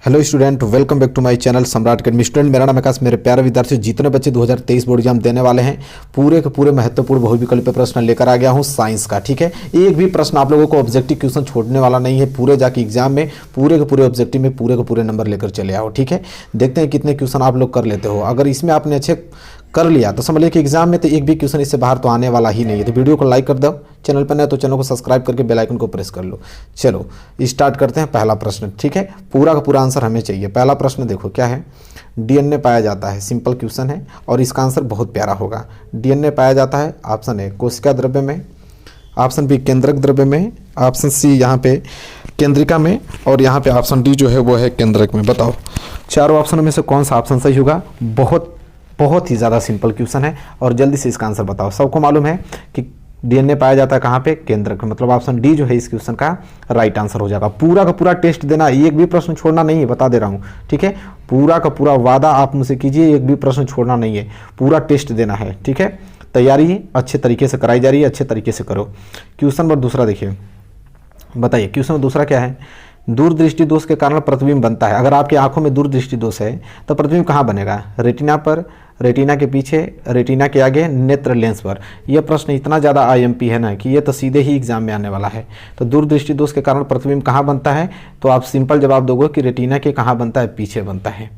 Hello student, welcome back to my channel Samrat academy. Student, मेरा नाम आकाश। मेरे प्यारे विद्यार्थी, जितने बच्चे 2023 बोर्ड एग्जाम देने वाले हैं, पूरे के पूरे महत्वपूर्ण बहुविकल्पीय प्रश्न लेकर आ गया हूं साइंस का। ठीक है, एक भी प्रश्न आप लोगों को ऑब्जेक्टिव क्वेश्चन छोड़ने वाला नहीं है। पूरे जाके एग्जाम में पूरे के पूरे ऑब्जेक्टिव में पूरे के पूरे नंबर लेकर चले आओ। ठीक है, देखते हैं कितने क्वेश्चन आप लोग कर लेते हो। अगर इसमें आपने अच्छे कर लिया तो समझ लिया कि एग्जाम में तो एक भी क्वेश्चन इससे बाहर तो आने वाला ही नहीं है। तो वीडियो को लाइक कर दो, चैनल पर नए तो चैनल को सब्सक्राइब करके बेल आइकन को प्रेस कर लो। चलो स्टार्ट करते हैं पहला प्रश्न। ठीक है, पूरा का पूरा आंसर हमें चाहिए। पहला प्रश्न देखो क्या है। डीएनए पाया जाता है, सिंपल क्वेश्चन है और इसका आंसर बहुत प्यारा होगा। डीएनए पाया जाता है, ऑप्शन ए कोशिका द्रव्य में, ऑप्शन बी केंद्रक द्रव्य में, ऑप्शन सी यहाँ पे केंद्रिका में और यहाँ पे ऑप्शन डी जो है वो है केंद्रक में। बताओ चारों ऑप्शनों में से कौन सा ऑप्शन सही होगा। बहुत ही ज़्यादा सिंपल क्वेश्चन है और जल्दी से इसका आंसर बताओ। सबको मालूम है कि डीएनए पाया जाता है कहाँ पे, केंद्रक में। मतलब ऑप्शन डी जो है इस क्वेश्चन का राइट आंसर हो जाएगा। पूरा का पूरा टेस्ट देना, एक भी प्रश्न छोड़ना नहीं है, बता दे रहा हूँ। ठीक है, पूरा का पूरा वादा आप मुझसे कीजिए, एक भी प्रश्न छोड़ना नहीं है, पूरा टेस्ट देना है। ठीक है, तैयारी अच्छे तरीके से कराई जा रही है, अच्छे तरीके से करो। क्वेश्चन नंबर दूसरा देखिए, बताइए क्वेश्चन नंबर दूसरा क्या है। दूरदृष्टि दोष के कारण प्रतिबिंब बनता है। अगर आपकी आंखों में दूरदृष्टि दोष है तो प्रतिबिंब कहाँ बनेगा, रेटिना पर, रेटिना के पीछे, रेटिना के आगे, नेत्र लेंस पर। यह प्रश्न इतना ज़्यादा आईएमपी है ना कि ये तो सीधे ही एग्जाम में आने वाला है। तो दूरदृष्टि दोष के कारण प्रतिबिंब कहाँ बनता है, तो आप सिंपल जवाब दोगे कि रेटिना के कहाँ बनता है, पीछे बनता है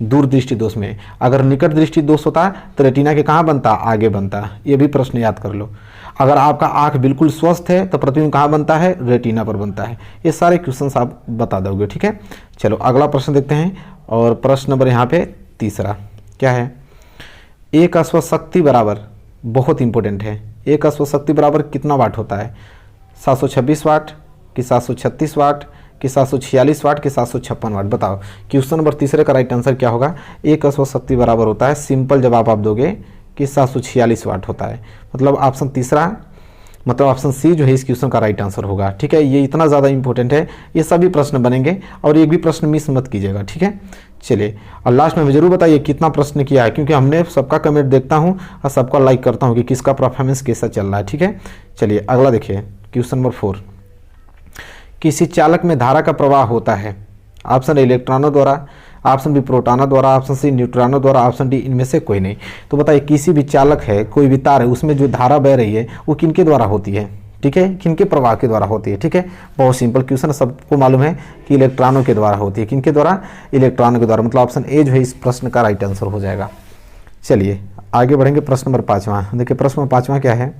दूरदृष्टि दोष में। अगर निकट दृष्टि दोष होता तो रेटिना के कहाँ बनता, आगे बनता। ये भी प्रश्न याद कर लो। अगर आपका आंख बिल्कुल स्वस्थ है तो प्रतिबिंब कहाँ बनता है, रेटिना पर बनता है। ये सारे क्वेश्चंस आप बता दोगे। ठीक है, चलो अगला प्रश्न देखते हैं। और प्रश्न नंबर यहाँ पे तीसरा क्या है। एक अश्वशक्ति बराबर, बहुत इंपॉर्टेंट है, एक अश्वशक्ति बराबर कितना वाट होता है। 726 वाट कि 736 वाट कि 746 वाट कि 756 वाट। बताओ क्वेश्चन नंबर तीसरे का राइट आंसर क्या होगा। एक अश्वशक्ति बराबर होता है, सिंपल जवाब आप दोगे कि 746 वाट होता है। मतलब ऑप्शन तीसरा, मतलब ऑप्शन सी जो है इस क्वेश्चन का राइट आंसर होगा। ठीक है, ये इतना ज़्यादा इंपॉर्टेंट है, ये सभी प्रश्न बनेंगे और एक भी प्रश्न मिस मत कीजिएगा। ठीक है, चलिए और लास्ट में जरूर बताइए कितना प्रश्न किया है, क्योंकि हमने सबका कमेंट देखता हूँ और सबका लाइक करता हूँ कि किसका परफॉर्मेंस कैसा चल रहा है। ठीक है, चलिए अगला देखिए क्वेश्चन नंबर 4। किसी चालक में धारा का प्रवाह होता है। ऑप्शन ए इलेक्ट्रॉनों द्वारा, ऑप्शन बी प्रोटॉनों द्वारा, ऑप्शन सी न्यूट्रॉनों द्वारा, ऑप्शन डी इनमें से कोई नहीं। तो बताइए किसी भी चालक है, कोई भी तार है, उसमें जो धारा बह रही है वो किनके द्वारा होती है। ठीक है, किनके प्रवाह के द्वारा होती है। ठीक है, बहुत सिंपल क्वेश्चन, सबको मालूम है कि इलेक्ट्रॉनों के द्वारा होती है। किनके द्वारा, इलेक्ट्रॉनों के द्वारा। मतलब ऑप्शन ए जो है इस प्रश्न का राइट आंसर हो जाएगा। चलिए आगे बढ़ेंगे। प्रश्न नंबर 5वां देखिए। प्रश्न नंबर 5वां क्या है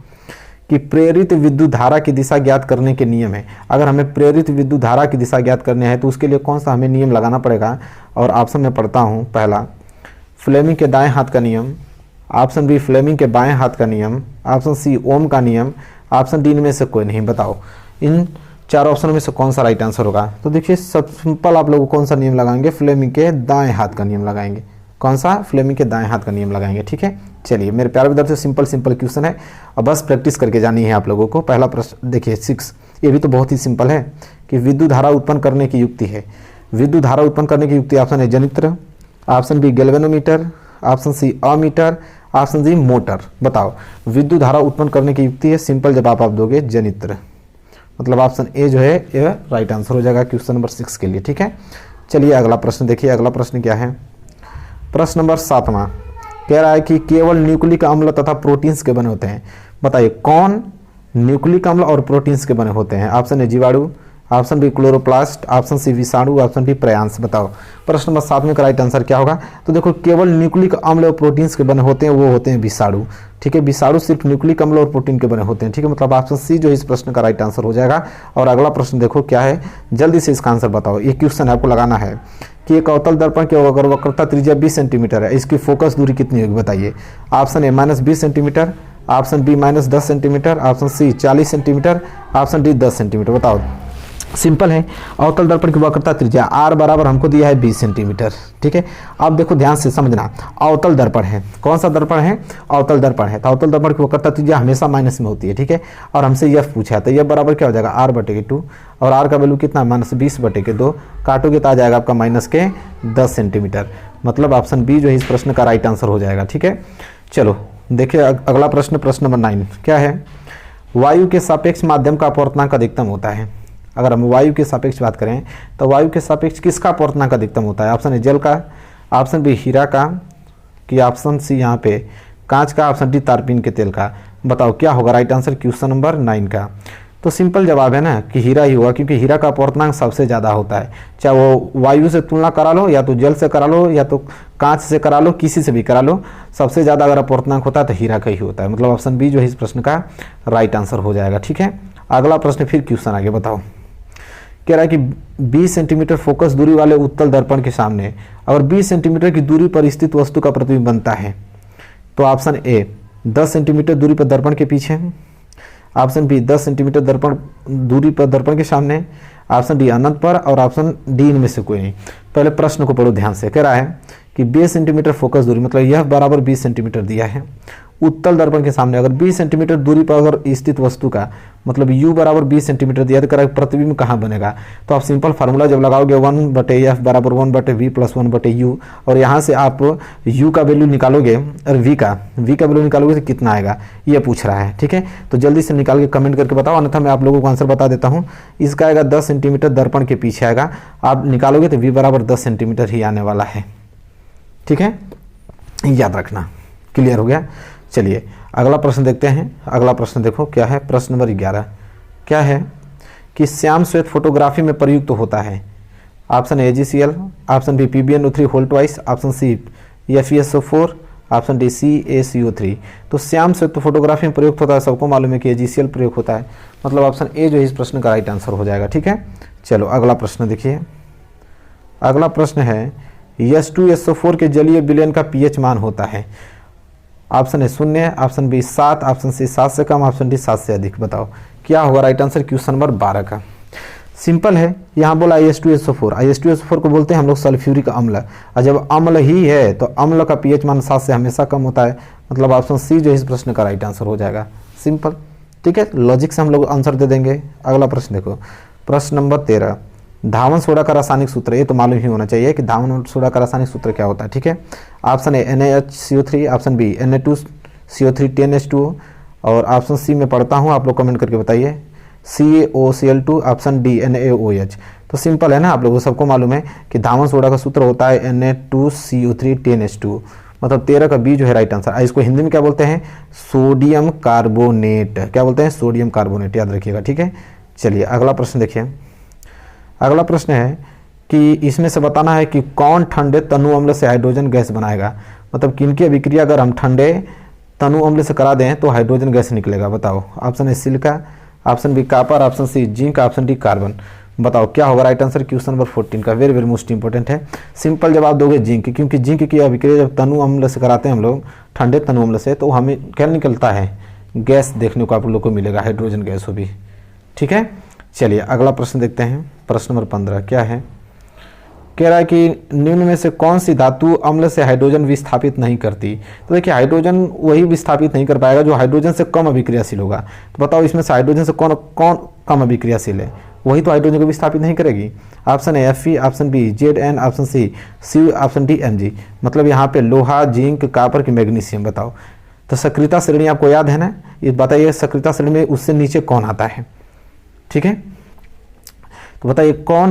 कि प्रेरित विद्युत धारा की दिशा ज्ञात करने के नियम है। अगर हमें प्रेरित विद्युत धारा की दिशा ज्ञात करनी है तो उसके लिए कौन सा हमें नियम लगाना पड़ेगा। और ऑप्शन में पढ़ता हूँ, पहला फ्लेमिंग के दाएं हाथ का नियम, ऑप्शन बी फ्लेमिंग के बाएं हाथ का नियम, ऑप्शन सी ओम का नियम, ऑप्शन डी इनमें से कोई नहीं। बताओ इन चार ऑप्शनों में से कौन सा राइट आंसर होगा। तो देखिए सब सिंपल, आप लोग कौन सा नियम लगाएंगे, फ्लेमिंग के दाएं हाथ का नियम लगाएंगे। कौन सा, फ्लेमिंग के दाएं हाथ का नियम लगाएंगे। ठीक है, चलिए मेरे प्यारे विद्यार्थियों, सिंपल क्वेश्चन है और बस प्रैक्टिस करके जानी है आप लोगों को। पहला प्रश्न देखिए 6, ये भी तो बहुत ही सिंपल है कि विद्युत धारा उत्पन्न करने की युक्ति है। विद्युत धारा उत्पन्न करने की युक्ति ऑप्शन है जनित्र, option B galvanometer, option C ammeter, option D motor. बताओ विद्युत धारा उत्पन्न करने की युक्ति है, सिंपल जवाब आप दोगे जनित्र। मतलब ऑप्शन ए जो है ये राइट आंसर हो जाएगा क्वेश्चन नंबर 6 के लिए। ठीक है, चलिए अगला प्रश्न देखिए। अगला प्रश्न क्या है। प्रश्न नंबर 7वां कह रहा है कि केवल न्यूक्लिक अम्ल तथा प्रोटीन्स के बने होते हैं। बताइए कौन न्यूक्लिक अम्ल और प्रोटीन्स के बने होते हैं। ऑप्शन ए जीवाणु, option B chloroplast, option C विषाणु, ऑप्शन डी प्रयांश। बताओ प्रश्न नंबर 7 में का राइट आंसर क्या होगा। तो देखो केवल न्यूक्लिक अम्ल और प्रोटीन्स के बने होते हैं, वो होते हैं विषाणु। ठीक है, विषाणु सिर्फ न्यूक्लिक अम्ल और प्रोटीन के बने होते हैं। ठीक है, मतलब ऑप्शन सी जो इस प्रश्न का राइट आंसर हो जाएगा। और अगला प्रश्न देखो क्या है, जल्दी से इसका आंसर बताओ। ये क्वेश्चन आपको लगाना है कि एक अवतल दर्पण की अगर वक्रता त्रिज्या 20 सेंटीमीटर है, इसकी फोकस दूरी कितनी होगी। बताइए option A -20 centimetre, option B -10 centimetre, option C 40 centimetre, option D 10 centimetre. बताओ सिंपल है, अवतल दर्पण की वक्रता त्रिज्या आर बराबर हमको दिया है 20 सेंटीमीटर। ठीक है, अब देखो ध्यान से समझना, अवतल दर्पण है, कौन सा दर्पण है, अवतल दर्पण है। तो अवतल दर्पण की वक्रता त्रिज्या हमेशा माइनस में होती है। ठीक है, और हमसे यह पूछा तो यह बराबर क्या हो जाएगा, r/2 और r का वैल्यू कितना, -20/2, काटोगे तो आ जाएगा आपका -10 सेंटीमीटर। मतलब ऑप्शन बी जो है इस प्रश्न का राइट आंसर हो जाएगा। ठीक है, चलो देखिए अगला प्रश्न, प्रश्न नंबर 9 क्या है। वायु के सापेक्ष माध्यम का अपवर्तनांक अधिकतम होता है। अगर हम वायु के सापेक्ष बात करें तो वायु के सापेक्ष किसका अपर्तनांक अधिकतम होता है? ऑप्शन ए जल का, ऑप्शन बी हीरा का, कि ऑप्शन सी यहाँ पे कांच का, ऑप्शन डी तारपीन के तेल का। बताओ क्या होगा राइट आंसर क्वेश्चन नंबर 9 का? तो सिंपल जवाब है ना कि हीरा ही होगा, क्योंकि हीरा का अपर्तनांक सबसे ज़्यादा होता है। चाहे वो वायु से तुलना करा लो, या तो जल से करा लो, या तो कांच से करा लो, किसी से भी करा लो, सबसे ज़्यादा अगर अपर्तनांक होता है तो हीरा का ही होता है। मतलब ऑप्शन बी जो है इस प्रश्न का राइट आंसर हो जाएगा। ठीक है, अगला प्रश्न फिर क्वेश्चन आगे बताओ। कह रहा है कि 20 सेंटीमीटर फोकस दूरी वाले उत्तल दर्पण के सामने अगर 20 सेंटीमीटर की दूरी पर स्थित वस्तु का प्रतिबिंब बनता है तो ऑप्शन ए 10 सेंटीमीटर दूरी पर दर्पण के पीछे, ऑप्शन बी 10 सेंटीमीटर दर्पण दूरी पर दर्पण के सामने, ऑप्शन डी अनंत पर, और ऑप्शन डी इनमें से कोई नहीं। पहले प्रश्न को पढ़ो ध्यान से। कह रहा है कि 20 सेंटीमीटर फोकस दूरी, मतलब यह बराबर 20 सेंटीमीटर दिया है उत्तल दर्पण के सामने अगर 20 सेंटीमीटर दूरी पर अगर स्थित वस्तु का, मतलब u बराबर 20 सेंटीमीटर दिया, तो कह रहा है प्रतिबिंब कहाँ बनेगा? तो आप सिंपल फार्मूला जब लगाओगे 1/f बराबर 1/v प्लस 1/u, और यहाँ से आप u का वैल्यू निकालोगे और v का वैल्यू निकालोगे तो कितना आएगा, ये पूछ रहा है। ठीक है, तो जल्दी से निकाल के कमेंट करके बताओ, अन्यथा मैं आप लोगों को आंसर बता देता हूँ। इसका आएगा 10 सेंटीमीटर दर्पण के पीछे आएगा, आप निकालोगे तो v बराबर 10 सेंटीमीटर ही आने वाला है। ठीक है, याद रखना। क्लियर हो गया? चलिए अगला प्रश्न देखते हैं। अगला प्रश्न देखो क्या है, प्रश्न नंबर 11 क्या है कि श्याम श्वेत फोटोग्राफी में प्रयुक्त होता है? Option A AgCl, option B PbNO3 whole twice, option C FeSO4, option D CaCO3। तो श्याम श्वेत फोटोग्राफी में प्रयुक्त होता है, सबको मालूम है कि AgCl प्रयोग होता है, मतलब ऑप्शन ए जो है इस प्रश्न का राइट आंसर हो जाएगा। ठीक है, चलो अगला प्रश्न देखिए। अगला प्रश्न है H2SO4 के जलीय विलयन का pH मान होता है? Option A 0, option B 7, option C 7 से कम, ऑप्शन डी 7 से अधिक। बताओ क्या होगा राइट आंसर क्वेश्चन नंबर 12 का? सिंपल है, यहाँ बोला H2SO4 को बोलते हैं हम लोग सल्फ्यूरिक अम्ल, और जब अम्ल ही है तो अम्ल का pH मान 7 से हमेशा कम होता है, मतलब ऑप्शन सी जो है इस प्रश्न का राइट आंसर हो जाएगा। सिंपल, ठीक है, लॉजिक से हम लोग आंसर दे देंगे। अगला प्रश्न देखो, प्रश्न नंबर 13, धावन सोडा का रासायनिक सूत्र, ये तो मालूम ही होना चाहिए कि धावन सोडा का रासायनिक सूत्र क्या होता है। ठीक है, ऑप्शन ए NaHCO3, option B Na2CO3 10H2O, और ऑप्शन सी में पढ़ता हूँ, आप लोग कमेंट करके बताइए CaOCl2, ऑप्शन डी NaOH। तो सिंपल है ना, आप लोगों को सबको मालूम है कि धावन सोडा का सूत्र होता है Na2CO3 10H2O, मतलब 13 का बी जो है राइट आंसर। इसको हिंदी में क्या बोलते हैं? Sodium carbonate. क्या बोलते हैं? सोडियम कार्बोनेट, याद रखिएगा। ठीक है, चलिए अगला प्रश्न देखिए। अगला प्रश्न है कि इसमें से बताना है कि कौन ठंडे तनु अम्ल से हाइड्रोजन गैस बनाएगा, मतलब किनकी अभिक्रिया अगर हम ठंडे तनु अम्ल से करा दें तो हाइड्रोजन गैस निकलेगा। बताओ, option A silica, option B copper, option C zinc, option D carbon. बताओ क्या होगा राइट आंसर क्वेश्चन नंबर 14 का? वेरी वेरी मोस्ट इंपॉर्टेंट है। सिंपल जवाब दोगे जिंक, क्योंकि जिंक की अभिक्रिया जब तनु अम्ल से कराते हैं हम लोग ठंडे तनु अम्ल से, तो हमें क्या निकलता है? गैस देखने को आप लोग को मिलेगा, हाइड्रोजन गैस हो भी। ठीक है, चलिए अगला प्रश्न देखते हैं। प्रश्न नंबर 15 क्या है? कह रहा है कि निम्न में से कौन सी धातु अम्ल से हाइड्रोजन विस्थापित नहीं करती? तो देखिए हाइड्रोजन वही विस्थापित नहीं कर पाएगा जो हाइड्रोजन से कम अभिक्रियाशील होगा। तो बताओ इसमें से हाइड्रोजन से कौन कौन कम अभिक्रियाशील है? वही तो हाइड्रोजन को विस्थापित नहीं करेगी। Option A Fe, option B Zn, option C Cu, option D Mg। मतलब यहाँ पे लोहा, जिंक, कॉपर की मैग्नीशियम। बताओ तो सक्रियता श्रेणी आपको याद है ना, ये बताइए सक्रियता श्रेणी में उससे नीचे कौन आता है? ठीक है, तो बताइए कौन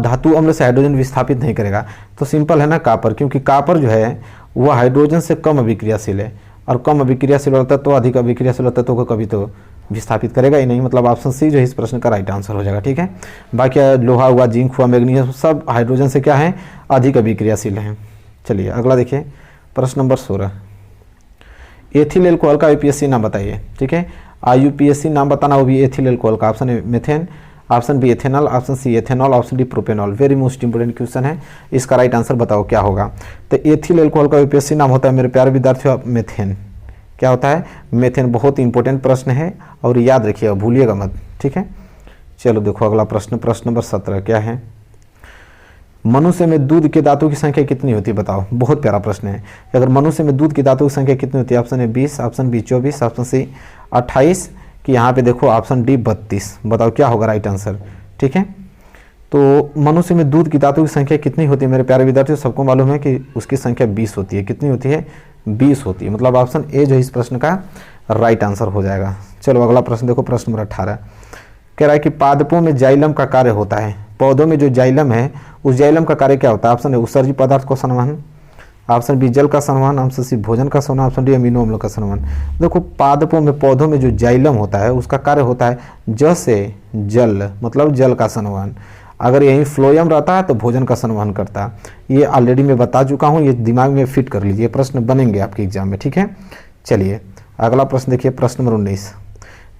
धातु अम्ल से हाइड्रोजन विस्थापित नहीं करेगा? तो सिंपल है ना, कॉपर, क्योंकि कॉपर जो है वह हाइड्रोजन से कम अभिक्रियाशील है, और कम अभिक्रियाशील होता है तो अधिक अभिक्रियाशील होता है तो कभी तो विस्थापित करेगा ही नहीं, मतलब ऑप्शन सी जो है इस प्रश्न का राइट आंसर हो जाएगा। ठीक है, बाकी लोहा हुआ, जिंक हुआ, मैग्नीशियम, सब हाइड्रोजन से क्या है? अधिक अभिक्रियाशील हैं। चलिए अगला देखिए, प्रश्न नंबर 16, एथिल एल्कोहल का यूपीएससी नाम बताइए। ठीक है, यूपीएससी नाम बताना, वो भी एथिल एल्कोहल का। Option A methane, option B ethanol, option C ethanol, option D propanol. Very most important question है, इसका राइट आंसर बताओ क्या होगा? तो एथिल एल्कोहल का यूपीएससी नाम होता है मेरे प्यारे विद्यार्थियों मेथेन। क्या होता है? मेथेन। बहुत इंपॉर्टेंट प्रश्न है और याद रखिएगा, भूलिएगा मत। ठीक है, चलो देखो अगला प्रश्न, प्रश्न नंबर 17 क्या है? मनुष्य में दूध के दांतों की संख्या कितनी होती है? बताओ, बहुत प्यारा प्रश्न है। अगर मनुष्य में दूध के दांतों की संख्या कितनी होती है? Option A 20, option B 24, option C 28, कि यहाँ पे देखो ऑप्शन डी 32। बताओ क्या होगा राइट आंसर? ठीक है, तो मनुष्य में दूध की दांतों की संख्या कितनी होती है मेरे प्यारे विद्यार्थियों? सबको मालूम है कि उसकी संख्या 20 होती है। कितनी होती है? 20 होती है, मतलब ऑप्शन ए जो इस प्रश्न का राइट आंसर हो जाएगा। चलो अगला प्रश्न देखो, प्रश्न नंबर 18 कह रहा है कि पादपों में जाइलम का कार्य होता है, पौधों में जो जाइलम है उस जाइलम का कार्य क्या होता है? ऑप्शन ए उत्सर्जी पदार्थ को संवहन, ऑप्शन बी जल का संवहन, ऑप्शन सी भोजन का संवहन, ऑप्शन डी अमीनो अम्लों का संवहन। देखो पादपों में पौधों में जो जाइलम होता है उसका कार्य होता है ज से जल, मतलब जल का संवहन। अगर यहीं फ्लोयम रहता है तो भोजन का संवहन करता है। ये ऑलरेडी मैं बता चुका हूँ, ये दिमाग में फिट कर लीजिए, प्रश्न बनेंगे आपके एग्जाम में, ठीक है। चलिए अगला प्रश्न देखिए, प्रश्न नंबर 19।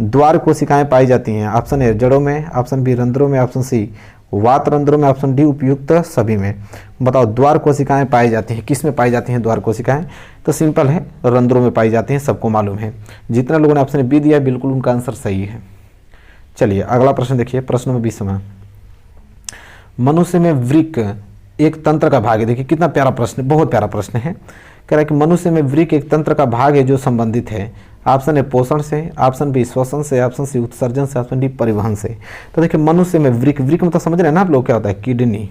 द्वार कोशिकाएं पाई जाती हैं, ऑप्शन ए जड़ों में, ऑप्शन बी रंध्रों में, ऑप्शन सी वात रंध्रों में, ऑप्शन डी उपयुक्त सभी में। बताओ द्वार कोशिकाएं पाई जाती हैं, किस में पाई जाती हैं द्वार कोशिकाएं? तो सिंपल है, रंध्रों में पाई जाती हैं, सबको मालूम है। जितने लोगों ने ऑप्शन बी दिया बिल्कुल उनका आंसर सही है। चलिए अगला प्रश्न देखिए, प्रश्न नंबर 20। मनुष्य में वृक्क एक तंत्र का भाग है। देखिए कितना प्यारा प्रश्न, बहुत प्यारा प्रश्न है। कह रहा है कि मनुष्य में वृक्क एक तंत्र का भाग है जो संबंधित है, ऑप्शन ए पोषण से, ऑप्शन बी श्वसन से, ऑप्शन सी उत्सर्जन से, ऑप्शन डी परिवहन से। तो देखिए मनुष्य में वृक्क, वृक्क मतलब समझ रहे हैं ना आप लोग क्या होता है? किडनी।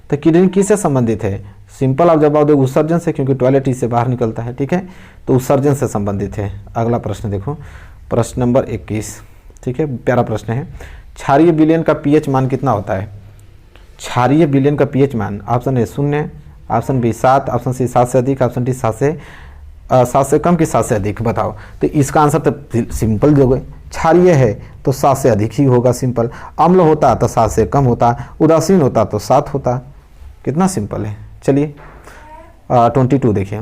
तो किडनी किससे संबंधित है? सिंपल आप जवाब दोगे उत्सर्जन से, क्योंकि टॉयलेट इससे बाहर निकलता है, ठीक है। तो उत्सर्जन से संबंधित है। अगला प्रश्न देखो, प्रश्न नंबर 21, ठीक है, प्यारा प्रश्न है। क्षारीय विलयन का पीएच मान कितना होता है? क्षारीय विलयन का पीएच मान, option A 0, option B 7, option C 7 से अधिक, ऑप्शन डी 7 से कम कि 7 से अधिक। बताओ तो इसका आंसर तो सिंपल दोगे, क्षारीय है तो 7 से अधिक ही होगा, सिंपल। अम्ल होता तो 7 से कम होता, उदासीन होता तो 7 होता। कितना सिंपल है। चलिए 22 देखिए,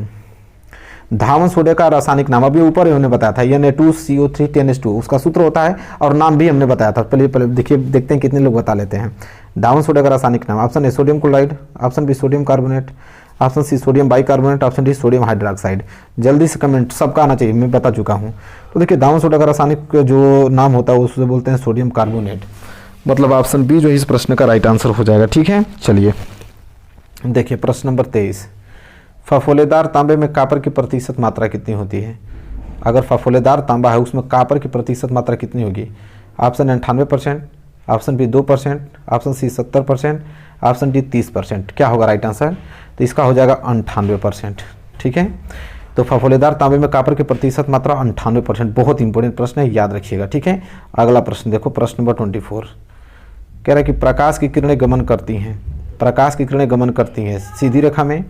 धावन सोडे का रासायनिक नाम अभी ऊपर हमने बताया था, Na2CO3 10H2 उसका सूत्र होता है और नाम भी हमने बताया था। पहले देखिए, देखते हैं कितने लोग बता लेते हैं। धावन सोडे का रासायनिक नाम, option A sodium chloride, option B sodium carbonate, option C sodium bicarbonate, option D sodium hydroxide. जल्दी से कमेंट, सबका आना चाहिए, मैं बता चुका हूँ। तो देखिए धावन सोडा का रासायनिक जो नाम होता है उसे बोलते हैं सोडियम कार्बोनेट, मतलब ऑप्शन बी जो इस प्रश्न का राइट आंसर हो जाएगा, ठीक है। चलिए देखिए प्रश्न नंबर 23, फफोलेदार तांबे में कॉपर की प्रतिशत मात्रा कितनी होती है? अगर फफोलेदार तांबा है उसमें कॉपर की प्रतिशत मात्रा कितनी होगी? Option 98%, option B 2%, option C 70%, option D 30%। क्या होगा राइट आंसर? तो इसका हो जाएगा 98%, ठीक है। तो फफोलेदार तांबे में कॉपर की प्रतिशत मात्रा 98%। बहुत इंपॉर्टेंट प्रश्न है, याद रखिएगा, ठीक है। अगला प्रश्न देखो, प्रश्न नंबर 24, कह रहा है कि प्रकाश की किरणें गमन करती हैं, प्रकाश की किरणें गमन करती हैं सीधी रेखा में,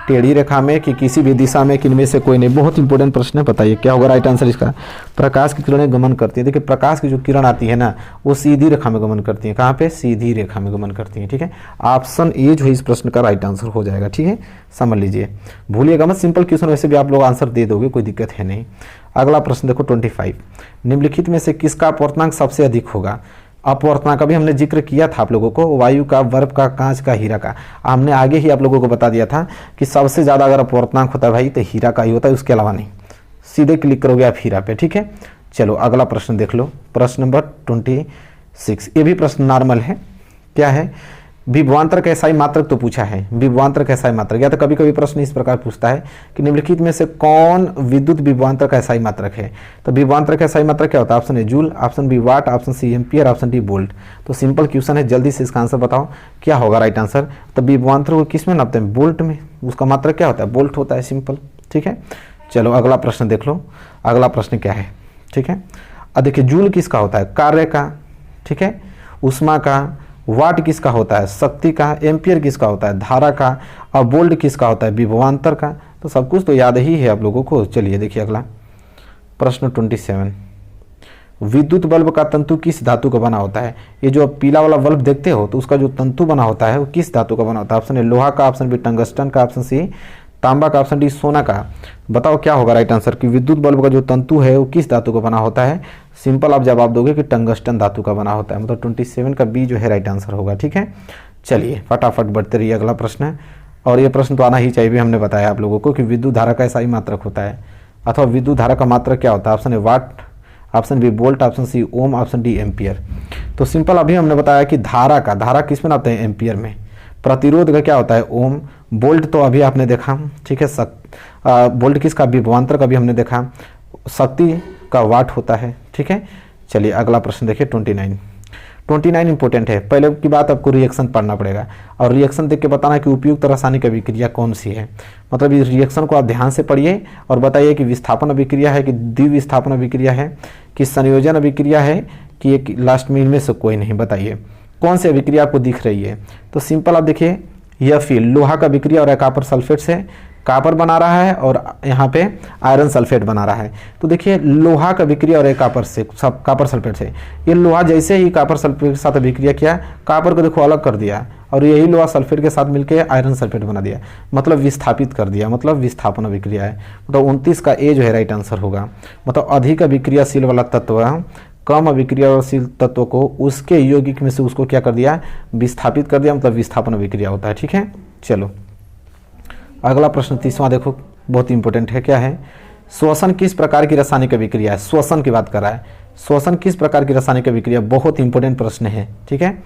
टेढ़ी रेखा में कि किसी भी दिशा में, किनमें से कोई नहीं? बहुत इंपॉर्टेंट प्रश्न है, बताइए क्या होगा राइट आंसर इसका? प्रकाश की किरणें गमन करती है। देखिए प्रकाश की जो किरण आती है ना वो सीधी रेखा में गमन करती है। कहाँ पे? सीधी रेखा में गमन करती है, ठीक है। ऑप्शन ए जो है इस प्रश्न का राइट आंसर हो जाएगा, ठीक है, समझ लीजिए, भूलिएगा मत। सिंपल क्वेश्चन वैसे भी आप लोग आंसर दे दोगे, कोई दिक्कत है नहीं। अगला प्रश्न देखो 25, निम्नलिखित में से किसका अपवर्तनांक सबसे अधिक होगा? अपवर्तनांक का भी हमने जिक्र किया था आप लोगों को, वायु का, बर्फ का, कांच का, हीरा का। हमने आगे ही आप लोगों को बता दिया था कि सबसे ज़्यादा अगर अपवर्तनांक होता है भाई तो हीरा का ही होता है, उसके अलावा नहीं। सीधे क्लिक करोगे आप हीरा पे, ठीक है। चलो अगला प्रश्न देख लो, प्रश्न नंबर 26। ये भी प्रश्न नॉर्मल है। क्या है? विभवांतर का एसआई मात्रक तो पूछा है, विभवांतर का एसआई मात्रक, या तो कभी कभी प्रश्न इस प्रकार पूछता है कि निम्नलिखित में से कौन विद्युत विभवांतर का एसआई मात्रक है? तो विभवांतर का एसआई मात्रक क्या होता है? Option A joule, option B watt, option C ampere, option D volt. तो सिंपल क्वेश्चन है, जल्दी से इसका आंसर बताओ, क्या होगा राइट आंसर? तो विभवांतर को किस में नापते हैं? वोल्ट में। उसका मात्रक क्या होता है? वोल्ट होता है, सिंपल, ठीक है। चलो अगला प्रश्न देख लो, अगला प्रश्न क्या है, ठीक है। अब देखिए जूल किसका होता है? कार्य का, ठीक है, उष्मा का, वाट किसका होता है? शक्ति का, एम्पियर किसका होता है? धारा का, और वोल्ट किसका होता है? विभवांतर का। तो सब कुछ तो याद ही है आप लोगों को। चलिए देखिए अगला प्रश्न 27, विद्युत बल्ब का तंतु किस धातु का बना होता है? ये जो पीला वाला बल्ब देखते हो तो उसका जो तंतु बना होता है वो किस धातु का बना होता है? ऑप्शन ए लोहा का, ऑप्शन बी टंगस्टन का, ऑप्शन सी तांबा का, ऑप्शन डी सोना का। बताओ क्या होगा राइट आंसर कि विद्युत बल्ब का जो तंतु है वो किस धातु का बना होता है? सिंपल आप जवाब दोगे कि टंगस्टन धातु का बना होता है, मतलब 27 का बी जो है राइट आंसर होगा, ठीक है। चलिए फटाफट बढ़ते रहिए, अगला प्रश्न है, और ये प्रश्न तो आना ही चाहिए, भी हमने बताया आप लोगों को कि विद्युत धारा का एसआई मात्रक होता है, अथवा विद्युत धारा का मात्रक क्या होता है? Option A watt, option B volt, option C ohm, option D ampere. तो सिंपल अभी हमने बताया कि धारा का, धारा किस में नापते हैं? एम्पियर में। प्रतिरोध का क्या होता है? ओम। वोल्ट तो अभी आपने देखा, ठीक है। वोल्ट किसका? विभवांतर का भी हमने देखा। शक्ति का वाट होता है, ठीक है। चलिए अगला प्रश्न देखिए 29 इंपॉर्टेंट है। पहले की बात आपको रिएक्शन पढ़ना पड़ेगा और रिएक्शन देख के बताना कि उपयुक्त रासायनिक अभिक्रिया कौन सी है। मतलब इस रिएक्शन को आप ध्यान से पढ़िए और बताइए कि विस्थापन अभिक्रिया है कि द्विविस्थापन अभिक्रिया है कि संयोजन अभिक्रिया है कि एक लास्ट में इनमें से कोई नहीं। बताइए कौन सी अभिक्रिया आपको दिख रही है? तो सिंपल आप देखिए, यह फील लोहा का अभिक्रिया और कॉपर सल्फेट से कॉपर बना रहा है और यहाँ पे आयरन सल्फेट बना रहा है। तो देखिए लोहा का अभिक्रिया और कॉपर सल्फेट से, ये लोहा जैसे ही कॉपर सल्फेट के साथ अभिक्रिया किया, कॉपर को देखो अलग कर दिया और यही लोहा सल्फेट के साथ मिलकर आयरन सल्फेट बना दिया, मतलब विस्थापित कर दिया, मतलब विस्थापन अभिक्रिया है। मतलब 29 का ए जो है राइट आंसर होगा। मतलब अधिक अभिक्रियाशील वाला तत्व कम अभिक्रियाशील तत्व को उसके यौगिक में से उसको क्या कर दिया, विस्थापित कर दिया, मतलब विस्थापन अभिक्रिया होता है। ठीक है, चलो अगला प्रश्न 30वां देखो, बहुत इंपॉर्टेंट है। क्या है? श्वसन किस प्रकार की रासायनिक अभिक्रिया है? श्वसन की बात कर रहा है। श्वसन किस प्रकार की रासायनिक अभिक्रिया, बहुत इंपॉर्टेंट प्रश्न है। ठीक है,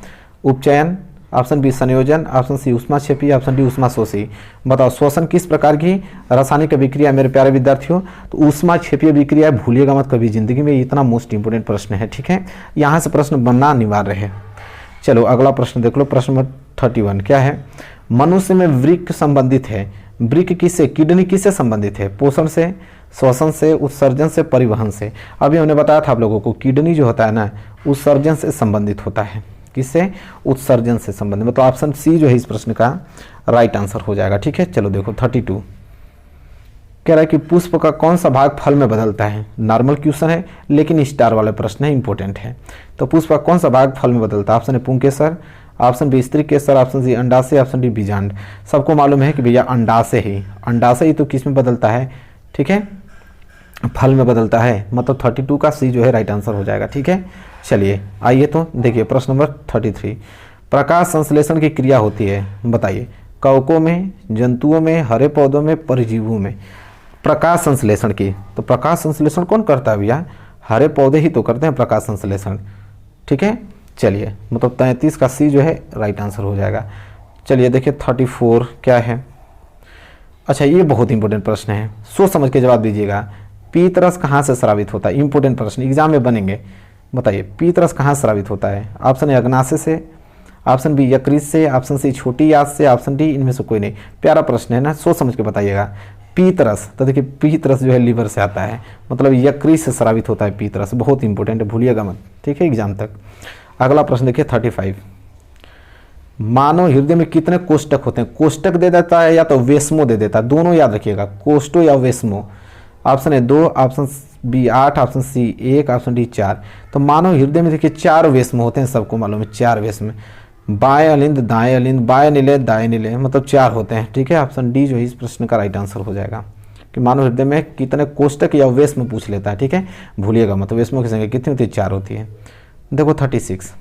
उपचयन, ऑप्शन बी संयोजन, ऑप्शन सी ऊष्माक्षेपी, ऑप्शन डी ऊष्माशोषी। बताओ श्वसन किस प्रकार की रासायनिक अभिक्रिया मेरे प्यारे विद्यार्थियों? तो ऊष्माक्षेपीय अभिक्रिया, भूलिएगा मत कभी जिंदगी में, इतना मोस्ट इंपोर्टेंट प्रश्न है। ठीक है, यहाँ से प्रश्न बनना अनिवार्य है। चलो अगला प्रश्न देख लो, प्रश्न नंबर 31 क्या है? मनुष्य में वृक्क संबंधित है। वृक्क किससे, किडनी किससे संबंधित है? पोषण से, श्वसन से, उत्सर्जन से, परिवहन से। अभी हमने बताया था आप लोगों को किडनी जो होता है ना, उत्सर्जन से संबंधित होता है। किससे? उत्सर्जन से संबंधित। मतलब ऑप्शन सी जो है इस प्रश्न का राइट आंसर हो जाएगा। ठीक है, चलो देखो 32 कह रहा है कि पुष्प का कौन सा भाग फल में बदलता है? नॉर्मल क्वेश्चन है लेकिन स्टार वाले प्रश्न है, इंपॉर्टेंट है। तो पुष्प का कौन सा भाग फल में बदलता है? ऑप्शन ए पुंकेसर, ऑप्शन बी स्त्री केसर, ऑप्शन सी अंडाशय, ऑप्शन डी बीजांड। सबको मालूम है कि भैया अंडाशय ही तो किस में बदलता है? ठीक है, फल में बदलता है। मतलब 32 का सी जो है राइट आंसर हो जाएगा। ठीक है, चलिए आइए तो देखिए प्रश्न नंबर 33। प्रकाश संश्लेषण की क्रिया होती है, बताइए कवकों में, जंतुओं में, हरे पौधों में, परजीवों में। प्रकाश संश्लेषण की, तो प्रकाश संश्लेषण कौन करता है भैया? हरे पौधे ही तो करते हैं प्रकाश संश्लेषण। ठीक है, चलिए मतलब 33 का सी जो है राइट आंसर हो जाएगा। चलिए देखिए 34 क्या है? अच्छा ये बहुत इंपॉर्टेंट प्रश्न है, सोच समझ के जवाब दीजिएगा। पीतरस कहाँ से स्रावित होता है? इंपॉर्टेंट प्रश्न, एग्जाम में बनेंगे। बताइए पीतरस कहाँ स्रावित होता है? ऑप्शन ए अग्नाशय से, ऑप्शन बी यकृत से, ऑप्शन सी छोटी आंत से, ऑप्शन डी इनमें से कोई नहीं। प्यारा प्रश्न है ना, सोच समझ के बताइएगा। पीतरस, तो देखिए पीतरस जो है लीवर से आता है, मतलब यकृत से स्रावित होता है पीतरस। बहुत इंपॉर्टेंट है, भूलिएगा मत। ठीक है, एग्जाम तक। अगला प्रश्न देखिए 35। मानव हृदय में कितने कोष्टक होते हैं? कोष्टक दे देता है या तो वेस्मो दे देता है, दोनों याद रखिएगा, कोष्टो या वेस्मो। Option A 2, option B 8, option C 1, option D 4। तो मानव हृदय में देखिए 4 वेस्मो होते हैं, सबको मालूम है 4 वेस्म। बाएं अलिंद, दाएं अलिंद, बाएं निलय, दाएं निलय, मतलब 4 होते हैं। ठीक है, ऑप्शन डी जो है इस प्रश्न का राइट आंसर हो जाएगा कि मानव हृदय में कितने कोष्टक या वेस्म पूछ लेता है। ठीक है, भूलिएगा मतलब वेस्मों की संख्या कितनी होती है? 4 होती है। देखो 36।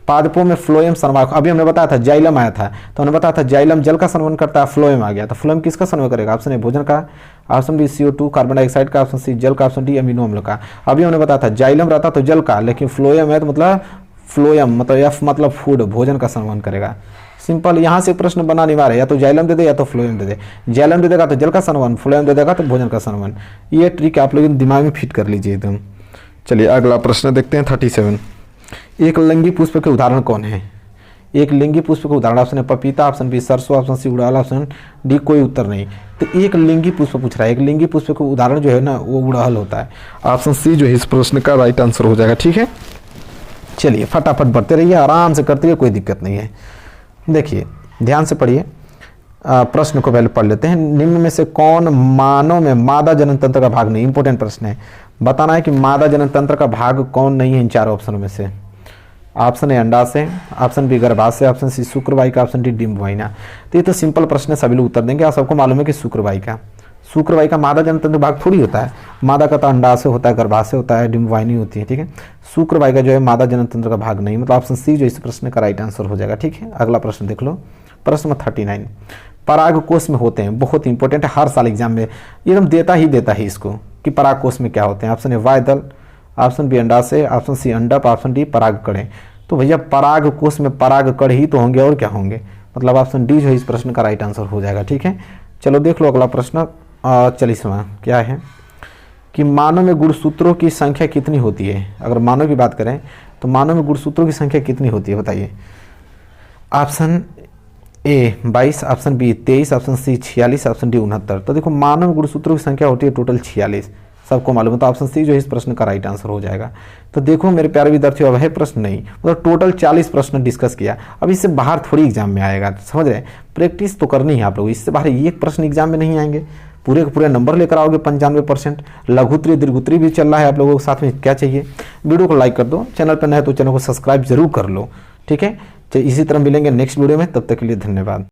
पादपों में फ्लोएम संवाहक, अभी हमने बताया था जाइलम आया था, तो हमने बताया था जाइलम जल का संवहन करता है, फ्लोएम आ गया। तो फ्लोएम किसका संवहन करेगा? ऑप्शन ए भोजन का, option B CO2 carbon dioxide का, ऑप्शन सी जल का, ऑप्शन डी अमीनो अम्ल का। अभी हमने बताया था जाइलम रहता तो जल का, लेकिन फ्लोएम है तो मतलब फ्लोएम मतलब एफ मतलब फूड, भोजन का संवहन करेगा। सिंपल, यहाँ से प्रश्न बना अनिवार्य है, या तो जाइलम दे दे या तो फ्लोएम दे दे। जाइलम दे देगा तो जल का संवहन, फ्लोएम दे देगा तो भोजन का संवहन। ये ट्रिक आप लोग दिमाग में फिट कर लीजिए एकदम। चलिए अगला प्रश्न देखते हैं 37। एक लिंगी पुष्प के उदाहरण कौन है? एक लिंगी पुष्प के उदाहरण, ऑप्शन है पपीता, ऑप्शन बी सरसों, ऑप्शन सी उड़ाल, ऑप्शन डी कोई उत्तर नहीं। तो एक लिंगी पुष्प पूछ रहा है, एक लिंगी पुष्प का उदाहरण जो है ना वो उड़ाल होता है। ऑप्शन सी जो है इस प्रश्न का राइट आंसर हो जाएगा। ठीक है, चलिए फटाफट बढ़ते रहिए, आराम से करते रहिए, कोई दिक्कत नहीं है। देखिए ध्यान से पढ़िए, प्रश्न को पहले पढ़ लेते हैं। निम्न में से कौन मानव में मादा जनन तंत्र का भाग नहीं? इंपॉर्टेंट प्रश्न है, बताना है कि मादा जनन तंत्र का भाग कौन नहीं है इन 4 ऑप्शनों में से। ऑप्शन ए अंडाशय, ऑप्शन बी गर्भाशय, ऑप्शन सी शुक्रवाहिका, ऑप्शन डी डिंबवाहिका। तो ये तो सिंपल प्रश्न है, सभी लोग उत्तर देंगे। आप सबको मालूम है कि शुक्रवाहिका मादा जनन तंत्र भाग थोड़ी होता है। मादा का तो अंडाशय होता है, गर्भाशय होता है, डिंबवाहिनी होती है। ठीक है, शुक्रवाहिका जो है मादा जनन तंत्र का भाग नहीं, मतलब ऑप्शन सी जो इस प्रश्न का राइट आंसर हो जाएगा। ठीक है, अगला प्रश्न देख लो, प्रश्न 39। पराग कोष में होते हैं, बहुत इंपॉर्टेंट है, हर साल एग्जाम में एकदम देता ही इसको कि पराग कोष में क्या होते हैं। ऑप्शन ए वायदल, ऑप्शन बी अंडाशय, ऑप्शन सी अंडप, ऑप्शन डी पराग कड़े। तो भैया पराग कोष में पराग कण ही तो होंगे, और क्या होंगे? मतलब ऑप्शन डी जो है इस प्रश्न का राइट आंसर हो जाएगा। ठीक है, चलो देख लो अगला प्रश्न 40वां क्या है कि मानव में गुणसूत्रों की संख्या कितनी होती है? अगर मानव की बात करें तो मानव में गुणसूत्रों की संख्या कितनी होती है, बताइए। Option A 22, option B 23, option C 46, option D 69। तो देखो मानव गुणसूत्रों की संख्या होती है टोटल 46। सबको मालूम है। तो ऑप्शन सी जो है इस प्रश्न का राइट आंसर हो जाएगा। तो देखो मेरे प्यारे विद्यार्थियों, अब है प्रश्न नहीं, मतलब टोटल 40 प्रश्न डिस्कस किया। अब इससे बाहर थोड़ी एग्जाम में आएगा, समझ रहे हैं, प्रैक्टिस तो करनी है आप लोग, इससे बाहर एक प्रश्न एग्जाम में नहीं आएंगे, पूरे के पूरे नंबर लेकर आओगे 95%। लघुत्री दीर्घुत्री भी चल रहा है आप लोगों के साथ में, क्या चाहिए। वीडियो को लाइक कर दो, चैनल पर नए तो चैनल को सब्सक्राइब जरूर कर लो, ठीक है। इसी तरह मिलेंगे नेक्स्ट वीडियो में, तब तक के लिए धन्यवाद।